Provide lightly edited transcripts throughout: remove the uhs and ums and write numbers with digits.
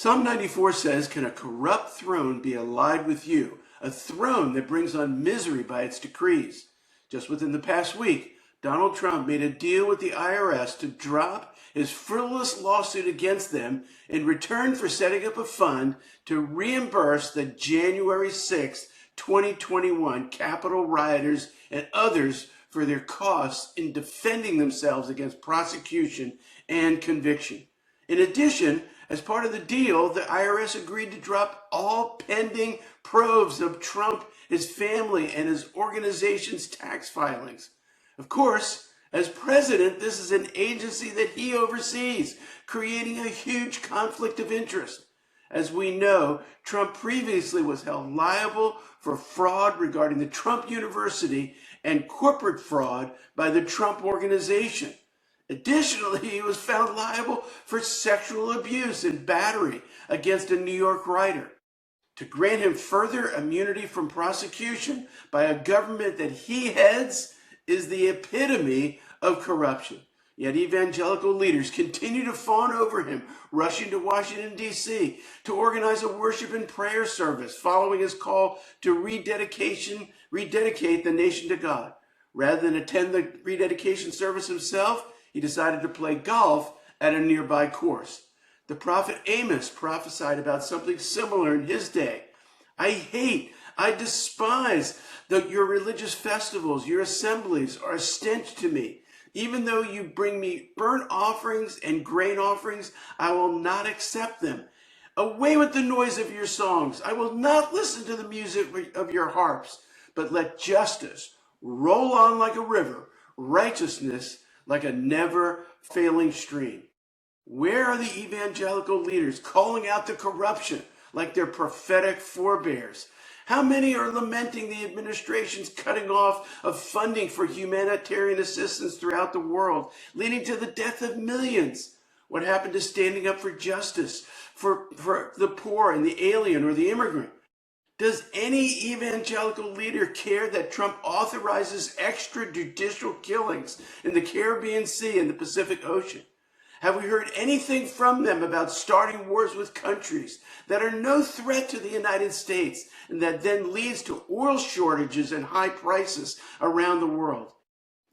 Psalm 94 says, "Can a corrupt throne be allied with you? A throne that brings on misery by its decrees." Just within the past week, Donald Trump made a deal with the IRS to drop his frivolous lawsuit against them in return for setting up a fund to reimburse the January 6, 2021 Capitol rioters and others for their costs in defending themselves against prosecution and conviction. In addition, as part of the deal, the IRS agreed to drop all pending probes of Trump, his family, and his organization's tax filings. Of course, as president, this is an agency that he oversees, creating a huge conflict of interest. As we know, Trump previously was held liable for fraud regarding the Trump University and corporate fraud by the Trump Organization. Additionally, he was found liable for sexual abuse and battery against a New York writer. To grant him further immunity from prosecution by a government that he heads is the epitome of corruption. Yet evangelical leaders continue to fawn over him, rushing to Washington, D.C. to organize a worship and prayer service following his call to rededicate the nation to God. Rather than attend the rededication service himself, he decided to play golf at a nearby course. The prophet Amos prophesied about something similar in his day. I despise your religious festivals. Your assemblies are a stench to me. Even though you bring me burnt offerings and grain offerings, I will not accept them. Away with the noise of your songs. I will not listen to the music of your harps, but let justice roll on like a river, righteousness like a never-failing stream. Where are the evangelical leaders calling out the corruption like their prophetic forebears? How many are lamenting the administration's cutting off of funding for humanitarian assistance throughout the world, leading to the death of millions? What happened to standing up for justice for the poor and the alien or the immigrant? Does any evangelical leader care that Trump authorizes extrajudicial killings in the Caribbean Sea and the Pacific Ocean? Have we heard anything from them about starting wars with countries that are no threat to the United States and that then leads to oil shortages and high prices around the world?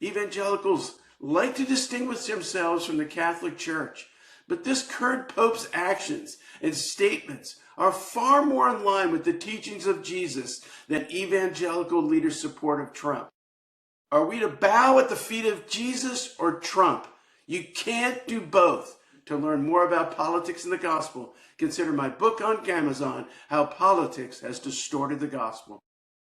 Evangelicals like to distinguish themselves from the Catholic Church, but this current Pope's actions and statements are far more in line with the teachings of Jesus than evangelical leaders' support of Trump. Are we to bow at the feet of Jesus or Trump? You can't do both. To learn more about politics and the gospel, consider my book on Amazon, How Politics Has Distorted the Gospel.